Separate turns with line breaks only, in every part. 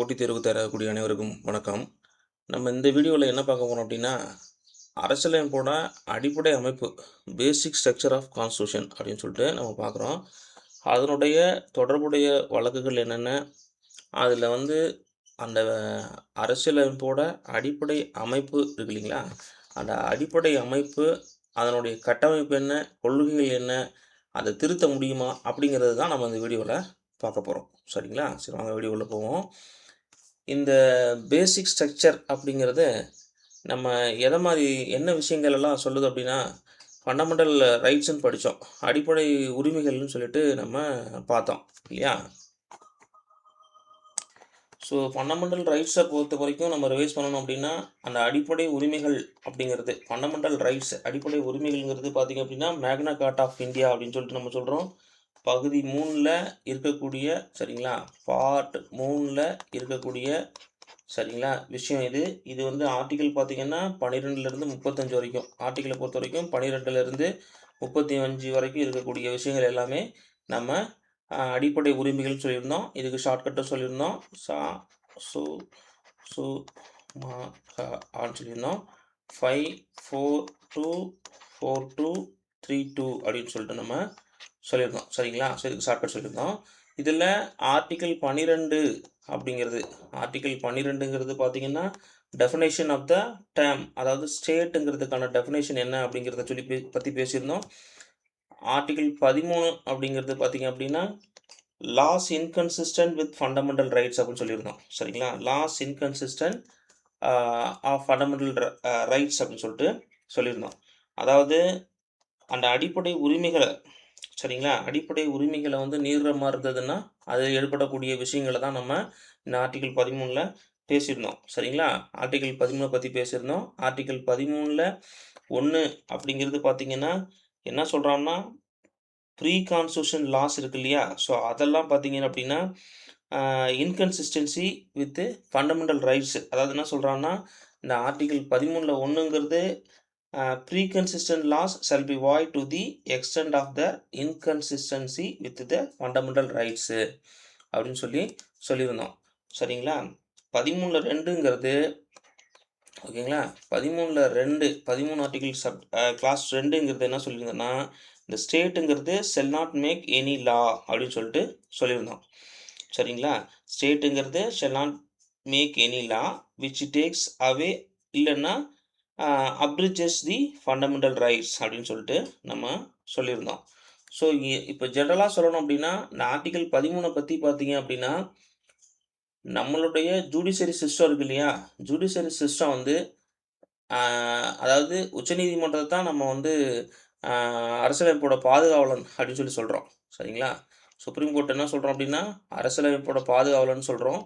போட்டித் தேர்வு தரக்கூடிய அனைவருக்கும் வணக்கம். நம்ம இந்த வீடியோவில் என்ன பார்க்க போறோம் அப்படின்னா, அரசியலமைப்போட அடிப்படை அமைப்பு பேசிக் ஸ்ட்ரக்சர் ஆஃப் கான்ஸ்டியூஷன் அப்படின்னு சொல்லிட்டு நம்ம பார்க்குறோம். அதனுடைய தொடர்புடைய வழக்குகள் என்னென்ன, அதில் அந்த அரசியலமைப்போட அடிப்படை அமைப்பு இருக்கு இல்லைங்களா, அந்த அடிப்படை அமைப்பு, அதனுடைய கட்டமைப்பு என்ன, கொள்கைகள் என்ன, அதை திருத்த முடியுமா அப்படிங்கிறது தான் நம்ம இந்த வீடியோவில் பார்க்க போகிறோம். சரிங்களா? சரி, வாங்க வீடியோக்குள்ள போவோம். இந்த பேசிக் ஸ்ட்ரக்சர் அப்படிங்கிறது நம்ம எதை என்ன விஷயங்கள் எல்லாம் சொல்லுது அப்படின்னா, ஃபண்டமெண்டல் ரைட்ஸ்ன்னு படித்தோம். அடிப்படை உரிமைகள்னு சொல்லிட்டு நம்ம பார்த்தோம் இல்லையா? ஸோ ஃபண்டமெண்டல் ரைட்ஸை பொறுத்த வரைக்கும் நம்ம ரிவைஸ் பண்ணணும் அப்படின்னா, அந்த அடிப்படை உரிமைகள் அப்படிங்கிறது ஃபண்டமெண்டல் ரைட்ஸ் அடிப்படை உரிமைகள்ங்கிறது பார்த்திங்க அப்படின்னா, மேக்னா கார்ட்டா ஆஃப் இந்தியா அப்படின்னு சொல்லிட்டு நம்ம சொல்கிறோம். பகுதி 3ல் இருக்கக்கூடிய, சரிங்களா, பார்ட் 3ல் இருக்கக்கூடிய, சரிங்களா, விஷயம் இது. இது ஆர்டிக்கிள் பார்த்திங்கன்னா 12லேருந்து 35 வரைக்கும், ஆர்டிக்கிளை பொறுத்த வரைக்கும் 12லேருந்து 35 வரைக்கும் இருக்கக்கூடிய விஷயங்கள் எல்லாமே நம்ம அடிப்படை உரிமைகள்னு சொல்லியிருந்தோம். இதுக்கு ஷார்ட்கட்டும் சொல்லியிருந்தோம். சு சு மா ஆன்னு சொல்லியிருந்தோம். 5424232 அப்படின்னு சொல்லிட்டு நம்ம சொல்லியிருந்தோம். சரிங்களா? ஸோ இதுக்கு ஷார்ட்கட் சொல்லியிருந்தோம். இதில் ஆர்டிக்கிள் 12 அப்படிங்கிறது, ஆர்டிக்கிள் 12ங்கிறது பார்த்திங்கன்னா டெஃபினேஷன் ஆஃப் த டேர்ம், அதாவது ஸ்டேட்டுங்கிறதுக்கான டெஃபினேஷன் என்ன அப்படிங்கிறத பற்றி பேசியிருந்தோம். ஆர்டிக்கிள் 13 அப்படிங்கிறது பார்த்திங்க அப்படின்னா laws inconsistent with fundamental rights அப்படின்னு சொல்லியிருந்தோம். சரிங்களா? Laws inconsistent of fundamental rights அப்படின்னு சொல்லிட்டு சொல்லியிருந்தோம். அதாவது அந்த அடிப்படை உரிமைகளை, சரிங்களா, அடிப்படை உரிமைகளை மீறுற மாதிரி இருந்ததுன்னா அது ஏற்படக்கூடிய விஷயங்களை தான் நம்ம இந்த ஆர்டிக்கிள் 13ல் பேசியிருந்தோம். சரிங்களா? ஆர்டிக்கிள் 13 பற்றி பேசியிருந்தோம். ஆர்டிக்கிள் 13ல் 1 அப்படிங்கிறது பார்த்திங்கன்னா என்ன சொல்கிறான்னா, ப்ரீ கான்ஸ்டியூஷன் லாஸ் இருக்கு இல்லையா, ஸோ அதெல்லாம் பார்த்தீங்க அப்படின்னா இன்கன்சிஸ்டன்சி வித் ஃபண்டமெண்டல் ரைட்ஸ். அதாவது என்ன சொல்கிறான்னா, இந்த ஆர்டிக்கிள் 13ல் 1ங்கிறது pre consistent laws shall be void to the extent of the inconsistency with the fundamental rights அப்படின்னு சொல்லியிருந்தோம். சரிங்களா? 13ல் 2ங்கிறது, ஓகேங்களா, 13 ஆர்டிகிள் கிளாஸ் 2ங்கிறது என்ன சொல்லியிருந்தோன்னா, இந்த ஸ்டேட்டுங்கிறது shall not make any law அப்படின்னு சொல்லிட்டு சொல்லியிருந்தோம். சரிங்களா? ஸ்டேட்டுங்கிறது shall not make any law which takes away, இல்லைன்னா அப்ரிஜஸ் தி ஃபண்டமெண்டல் ரைட்ஸ் அப்படின்னு சொல்லிட்டு நம்ம சொல்லியிருந்தோம். ஸோ இப்போ ஜென்ரலாக சொல்லணும் அப்படின்னா, இந்த ஆர்டிகிள் 13 பற்றி பார்த்தீங்க அப்படின்னா, நம்மளுடைய ஜுடிஷியரி சிஸ்டம் இருக்கு இல்லையா, ஜுடிஷியரி சிஸ்டம் அதாவது உச்சநீதிமன்றத்தை தான் நம்ம அரசியலமைப்போட பாதுகாவலன் அப்படின்னு சொல்கிறோம். சரிங்களா? சுப்ரீம் கோர்ட் என்ன சொல்கிறோம் அப்படின்னா, அரசியலமைப்போட பாதுகாவலன் சொல்கிறோம்.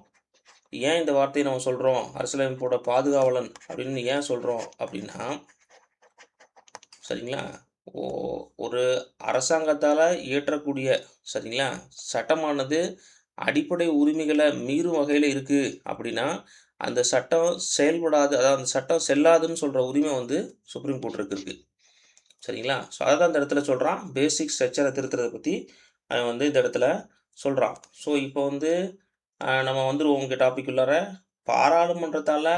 ஏன் இந்த வார்த்தையை நம்ம சொல்கிறோம், அரசியலமைப்போட பாதுகாவலன் அப்படின்னு ஏன் சொல்கிறோம் அப்படின்னா, சரிங்களா, ஒரு அரசாங்கத்தால் இயற்றக்கூடிய, சரிங்களா, சட்டமானது அடிப்படை உரிமைகளை மீறும் வகையில் இருக்குது அப்படின்னா அந்த சட்டம் செயல்படாது, அதாவது அந்த சட்டம் செல்லாதுன்னு சொல்கிற உரிமை சுப்ரீம் கோர்ட்டுக்கு இருக்குது. சரிங்களா? ஸோ அதை தான் இந்த இடத்துல சொல்கிறான். பேசிக் ஸ்ட்ரக்சரை திருத்துறதை பற்றி அவன் இந்த இடத்துல சொல்கிறான். ஸோ இப்போ நம்ம வந்துடுவோம் உங்கள் டாபிக் உள்ளார. பாராளுமன்றத்தால்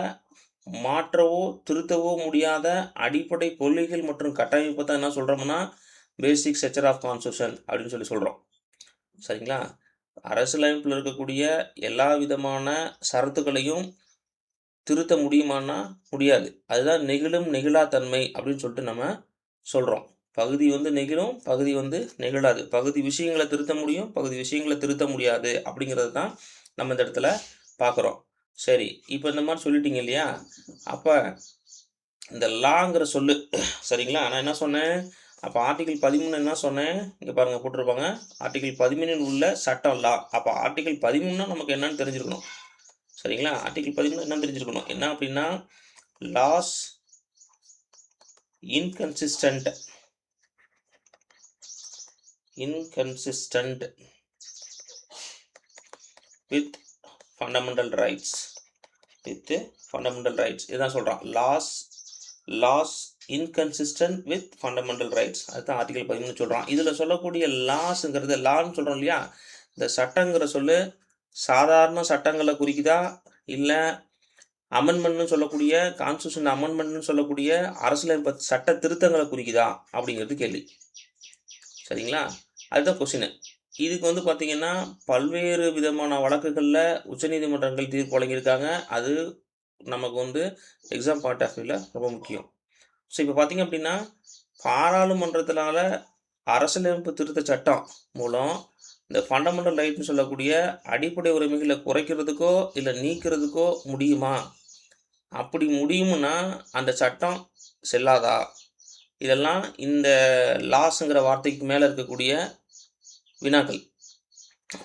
மாற்றவோ திருத்தவோ முடியாத அடிப்படை கொள்கைகள் மற்றும் கட்டமைப்பை தான் என்ன சொல்கிறோம்னா பேசிக் ஸ்ட்ரக்சர் ஆஃப் கான்ஸ்டியூஷன் அப்படின்னு சொல்கிறோம். சரிங்களா? அரசியலமைப்பில் இருக்கக்கூடிய எல்லா விதமான ஷரத்துக்களையும் திருத்த முடியுமான்னா முடியாது. அதுதான் நெகிழும் நெகிழா தன்மை அப்படின்னு சொல்லிட்டு நம்ம சொல்கிறோம். பகுதி நெகிழும், பகுதி நெகிழாது. பகுதி விஷயங்களை திருத்த முடியும், பகுதி விஷயங்களை திருத்த முடியாது அப்படிங்கிறது தான் நம்ம இந்த இடத்துல பார்க்குறோம். சரி, இப்போ இந்த மாதிரி சொல்லிட்டீங்க இல்லையா, அப்போ இந்த லாங்கிற சொல்லு, சரிங்களா, நான் என்ன சொன்னேன், அப்போ ஆர்டிகிள் 13 என்ன சொன்னேன், இங்கே பாருங்கள் போட்டிருப்பாங்க, ஆர்டிகிள் 13 உள்ள சட்டம் லா. அப்போ ஆர்டிகிள் 13 நமக்கு என்னன்னு தெரிஞ்சிருக்கணும். சரிங்களா? ஆர்டிகிள் 13 என்ன தெரிஞ்சிருக்கணும், என்ன அப்படின்னா laws inconsistent with fundamental rights, இதுதான் சொல்கிறான். Laws inconsistent with fundamental rights, அதுதான் ஆர்டிகிள் 13 சொல்கிறான். இதில் சொல்லக்கூடிய லாஸ்ங்கிறது, லான்னு சொல்கிறோம் இல்லையா, இந்த சட்டங்கிற சொல்லு சாதாரண சட்டங்கள குறிக்குதா? இல்ல அமெண்ட்மெண்ட்னு சொல்லக்கூடிய கான்ஸ்டிடியூஷன் அமெண்ட்மெண்ட்னு சொல்லக்கூடிய அரசியலமைப்பு சட்ட திருத்தங்கள குறிக்குதா? அப்படிங்கிறது கேள்வி. சரிங்களா? அதுதான் கொஸ்டினு. இதுக்கு வந்து பார்த்தீங்கன்னா, பல்வேறு விதமான வழக்குகள்ல உச்சநீதிமன்றங்கள் தீர்ப்பு வழங்கியிருக்காங்க. அது நமக்கு வந்து எக்ஸாம் பாயிண்ட் ஆஃப் வியூல ரொம்ப முக்கியம். ஸோ இப்ப பார்த்தீங்க அப்படின்னா, பாராளுமன்றத்தினால அரசியலமைப்பு திருத்த சட்டம் மூலம் இந்த ஃபண்டமெண்டல் ரைட்ஸ்ன்னு சொல்லக்கூடிய அடிப்படை உரிமைகள குறைக்கிறதுக்கோ, இல்ல நீக்கிறதுக்கோ முடியுமா? அப்படி முடியும்னா, அந்த சட்டம் செல்லாதா? இதெல்லாம் இந்த லாஸ்ங்கிற வார்த்தைக்கு மேல இருக்கக்கூடிய வினாக்கள்.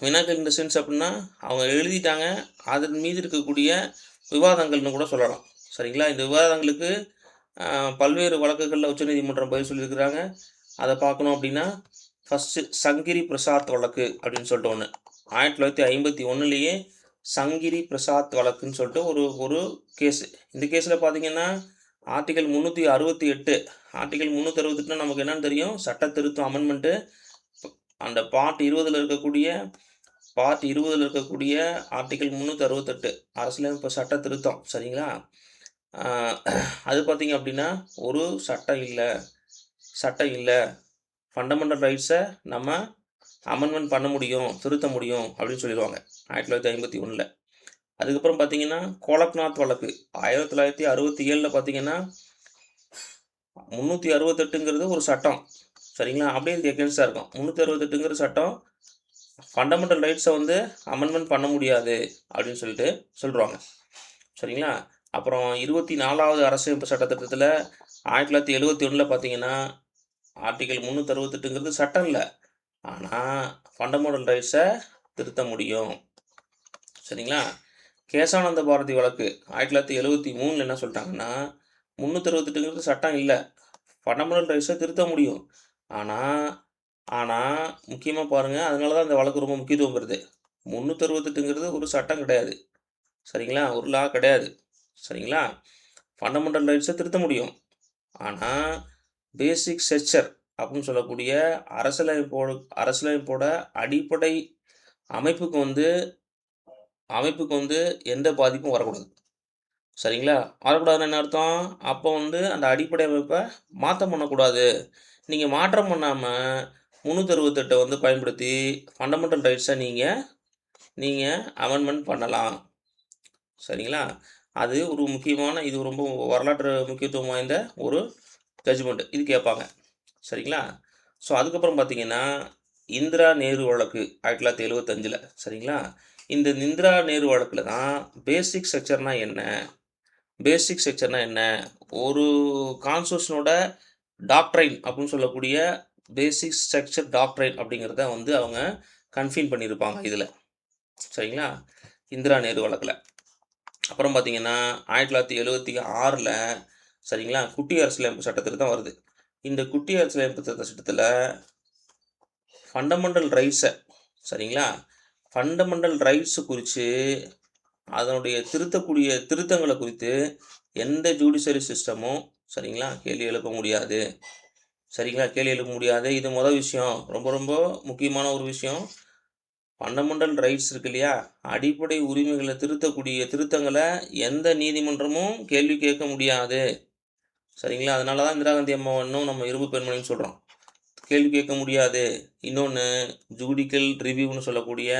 வினாக்கள் இன் த சென்ஸ் அப்படின்னா, அவங்க எழுதிட்டாங்க. அதன் மீது இருக்கக்கூடிய விவாதங்கள்னு கூட சொல்லலாம். சரிங்களா? இந்த விவாதங்களுக்கு பல்வேறு வழக்குகள்ல உச்சநீதிமன்றம் பதில் சொல்லியிருக்கிறாங்க. அத பார்க்கணும் அப்படின்னா, ஃபர்ஸ்ட்டு சங்கிரி பிரசாத் வழக்கு அப்படின்னு சொல்லிட்டு ஒண்ணு. 1951லயே சங்கிரி பிரசாத் வழக்குன்னு சொல்லிட்டு ஒரு ஒரு கேஸு. இந்த கேஸ்ல பார்த்தீங்கன்னா, ஆர்டிகிள் 368 ஆர்டிகிள் 368னா நமக்கு என்னன்னு தெரியும்? சட்ட திருத்தம் அமெண்ட்மென்ட்டு அந்த பார்ட் 20ல இருக்கக்கூடிய ஆர்டிகிள் 368 அரசியலமைப்பு சட்ட திருத்தம். சரிங்களா? அ அது பார்த்தீங்க அப்படின்னா, ஒரு சட்டம் இல்ல. ஃபண்டமெண்டல் ரைட்ஸ நம்ம அமெண்ட்மென்ட் பண்ண முடியும், திருத்த முடியும் அப்படின்னு சொல்லிருவாங்க. 1951ல. அதுக்கப்புறம் பார்த்தீங்கன்னா, கோலக்நாத் வழக்கு 1967ல பார்த்தீங்கன்னா, 368ங்கிறது ஒரு சட்டம். சரிங்களா? அப்படியே இது எகென்ஸ்ட்டா இருக்கும். 368ங்கிற சட்டம் ஃபண்டமெண்டல் ரைட்ஸ வந்து அமெண்ட்மென்ட் பண்ண முடியாது அப்படின்னு சொல்லிட்டு சொல்றாங்க. சரிங்களா? அப்புறம் 24வது அரசியலமைப்பு சட்ட திட்டத்தில 1971ல பார்த்தீங்கன்னா, ஆர்டிகிள் 368ங்கிறது சட்டம் இல்ல. ஆனா, ஃபண்டமெண்டல் ரைட்ஸ திருத்த முடியும். சரிங்களா? கேசானந்த பாரதி வழக்கு 1973ல என்ன சொல்ட்டாங்கன்னா, 368ங்கிறது சட்டம் இல்ல. ஃபண்டமெண்டல் ரைட்ஸ திருத்த முடியும். ஆனா ஆனா முக்கியமா பாருங்க, அதனால தான் இந்த வழக்கு ரொம்ப முக்கியத்துவம் பெறுது. 368ங்கிறது ஒரு சட்டம் கிடையாது. சரிங்களா? ஒரு லா கிடையாது. சரிங்களா? ஃபண்டமெண்டல் ரைட்ஸ திருத்த முடியும். ஆனா, பேசிக் ஸ்ட்ரக்சர் அப்படின்னு சொல்லக்கூடிய அரசியலமைப்போட அடிப்படை அமைப்புக்கு வந்து அமைப்புக்கு வந்து எந்த பாதிப்பும் வரக்கூடாது. சரிங்களா? வரக்கூடாதுன்னா என்ன அர்த்தம்? அப்போ வந்து அந்த அடிப்படை அமைப்ப மாற்றம் பண்ணக்கூடாது. நீங்க மாற்றம் பண்ணாம 368 வந்து பயன்படுத்தி ஃபண்டமெண்டல் ரைட்ஸ நீங்க நீங்க அமெண்ட்மென்ட் பண்ணலாம். சரிங்களா? அது ஒரு முக்கியமான இது ரொம்ப வரலாற்று முக்கியத்துவம் வாய்ந்த ஒரு ஜட்ஜ்மெண்ட். இது கேட்பாங்க. சரிங்களா? ஸோ, அதுக்கப்புறம் பார்த்தீங்கன்னா, இந்திரா நேரு வழக்கு 1975ல சரிங்களா? இந்த இந்திரா நேரு வழக்குல தான் பேசிக் ஸ்ட்ரக்சர்னா என்ன? பேசிக் ஸ்ட்ரக்சர்னா என்ன? ஒரு கான்ஸ்டிடியூஷனோட டாக்ட்ரைன் அப்படின்னு சொல்லக்கூடிய பேசிக் ஸ்ட்ரக்சர் டாக்ட்ரைன் அப்படிங்கிறத வந்து அவங்க கன்ஃபைன் பண்ணியிருப்பாங்க இதுல. சரிங்களா? இந்திரா நேரு வழக்குல. அப்புறம் பார்த்தீங்கன்னா, 1976ல சரிங்களா? குட்டி அரசியலமைப்பு சட்ட திருத்தம் வருது. இந்த குட்டி அரசியலமைப்பு திருத்த சட்டத்தில ஃபண்டமெண்டல் ரைட்ஸ சரிங்களா? ஃபண்டமெண்டல் ரைட்ஸ் குறிச்சு அதனுடைய திருத்தங்கள குறித்து எந்த ஜுடிஷியரி சிஸ்டமும் சரிங்களா? கேள்வி எழுப்ப முடியாது. சரிங்களா? கேள்வி எழுப்ப முடியாது. இது விஷயம். ரொம்ப ரொம்ப முக்கியமான ஒரு விஷயம். ஃபண்டமெண்டல் ரைட்ஸ் இருக்கு இல்லையா? அடிப்படை உரிமைகள திருத்தக்கூடிய திருத்தங்கள எந்த நீதிமன்றமும் கேள்வி கேட்க முடியாது. சரிங்களா? அதனால தான் இந்திரா காந்தி அம்மாவ இன்னும் நம்ம இரும்பு பெண்மணின்னு சொல்றோம். கேள்வி கேட்க முடியாது. இன்னொன்னு ஜுடிஷியல் ரிவ்யூன்னு சொல்லக்கூடிய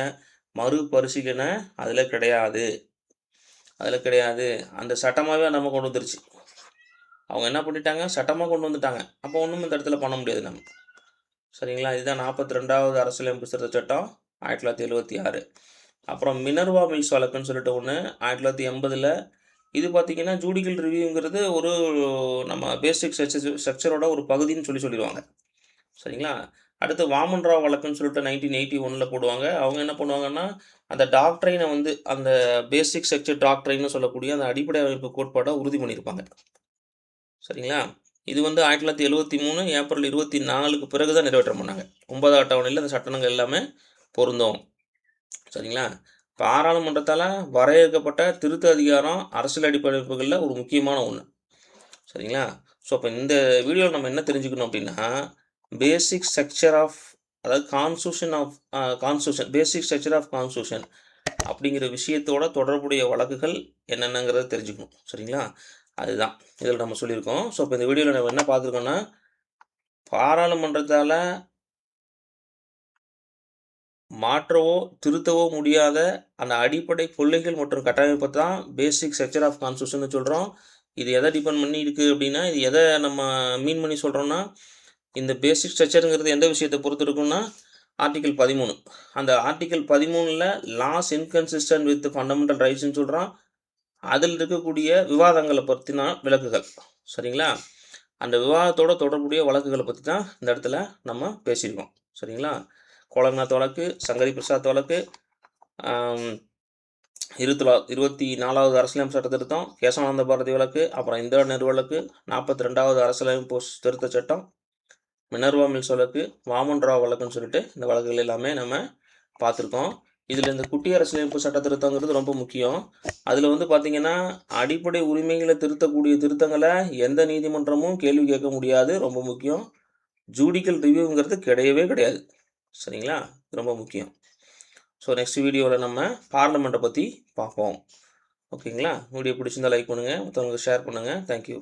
மறுபரிசீலனை அதில கிடையாது. அந்த சட்டமாவே நம்ம கொண்டு வந்துருச்சு. அவங்க என்ன பண்ணிட்டாங்க? சட்டமா கொண்டு வந்துட்டாங்க. அப்போ ஒண்ணும் இந்த இடத்துல பண்ண முடியாது நம்ம. சரிங்களா? இதுதான் 42வது அரசியலமைப்பு திருத்தச் சட்டம் 1976. அப்புறம் மினர்வா மில்ஸ் வழக்குன்னு சொல்லிட்டு ஒண்ணு 1980ல இது பார்த்தீங்கன்னா, ஜுடிஷியல் ரிவ்யூங்கிறது ஒரு நம்ம பேசிக் ஸ்ட்ரக்சரோட ஒரு பகுதின்னு சொல்லிருவாங்க. சரிங்களா? அடுத்து வாமன் ராவ் வழக்குன்னு சொல்லிட்டு 1981ல போடுவாங்க. அவங்க என்ன பண்ணுவாங்கன்னா, அந்த டாக்ட்ரைன வந்து அந்த பேசிக் ஸ்ட்ரக்சர் டாக்ட்ரைன்னு சொல்லக்கூடிய அந்த அடிப்படை அமைப்பு கோட்பாட உறுதி பண்ணியிருப்பாங்க. சரிங்களா? இது வந்து 1973 ஏப்ரல் 24க்கு பிறகு தான் நிறைவேற்றம் பண்ணாங்க. 9வது அட்டவணையில இந்த சட்டங்கள் எல்லாமே பொருந்தும். சரிங்களா? பாராளுமன்றத்தால வரையறுக்கப்பட்ட திருத்த அதிகாரம் அரசியல் அடிப்படை அமைப்புகள்ல ஒரு முக்கியமான ஒண்ணு. சரிங்களா? ஸோ, அப்ப இந்த வீடியோல நம்ம என்ன தெரிஞ்சுக்கணும் அப்டின்னா, பேசிக் ஸ்ட்ரக்சர் ஆஃப் அதாவது constitution basic structure of constitution அப்படிங்கிற விஷயத்தோட தொடர்புடைய வழக்குகள் என்னென்னங்கிறத தெரிஞ்சுக்கணும். சரிங்களா? அதுதான் இதில நம்ம சொல்லியிருக்கோம். ஸோ, இப்போ இந்த வீடியோல நம்ம என்ன பார்த்துருக்கோம்னா, பாராளுமன்றத்தால மாற்றவோ, திருத்தவோ முடியாத அந்த அடிப்படை கொள்கைகள் மற்றும் கட்டமைப்ப தான் பேசிக் ஸ்ட்ரக்சர் ஆஃப் கான்ஸ்டிடியூஷன்னு சொல்றோம். இது எத டிபெண்ட் பண்ணி இருக்கு அப்படின்னா, இது எத நம்ம மீன் பண்ணி சொல்றோம்னா, இந்த பேசிக் ஸ்ட்ரக்சர்ங்கிறது எந்த விஷயத்த பொறுத்து இருக்கும்னா, ஆர்டிக்கிள் 13. அந்த ஆர்டிக்கிள் 13ல லாஸ் இன்கன்சிஸ்டன்ட் வித் ஃபண்டமெண்டல் ரைட்ஸ்ன்னு சொல்றான். அதில் இருக்கக்கூடிய விவாதங்கள பத்தின விலக்குகள். சரிங்களா? அந்த விவாதத்தோட தொடர்புடைய வழக்குகள பத்தி தான் இந்த இடத்துல நம்ம பேசியிருக்கோம். சரிங்களா? கோலக்நாத் வழக்கு, சங்கரி பிரசாத் வழக்கு, ஆம் 24வது அரசியலமைப்பு சட்ட திருத்தம், கேசவானந்த பாரதி வழக்கு, அப்புறம் இந்திரா நேரு வழக்கு, 42வது அரசியலமைப்பு திருத்தச் சட்டம், மினர்வா மில்ஸ் வழக்கு, வாமன் ராவ் வழக்குன்னு சொல்லிட்டு இந்த வழக்குகள் எல்லாமே நம்ம பார்த்துருக்கோம். இதில் இந்த குட்டி அரசியலமைப்பு சட்ட திருத்தங்கிறது ரொம்ப முக்கியம். அதில் வந்து பார்த்தீங்கன்னா, அடிப்படை உரிமைகளை திருத்தக்கூடிய திருத்தங்களை எந்த நீதிமன்றமும் கேள்வி கேட்க முடியாது. ரொம்ப முக்கியம். ஜூடிக்கல் ரிவ்யூங்கிறது கிடையவே கிடையாது. சரிங்களா? ரொம்ப முக்கியம். ஸோ நெக்ஸ்ட் வீடியோவில் நம்ம பார்லமெண்ட்டை பற்றி பார்ப்போம். ஓகேங்களா? வீடியோ பிடிச்சிருந்தா லைக் பண்ணுங்கள், மற்றவங்களுக்கு ஷேர் பண்ணுங்கள். தேங்க்யூ.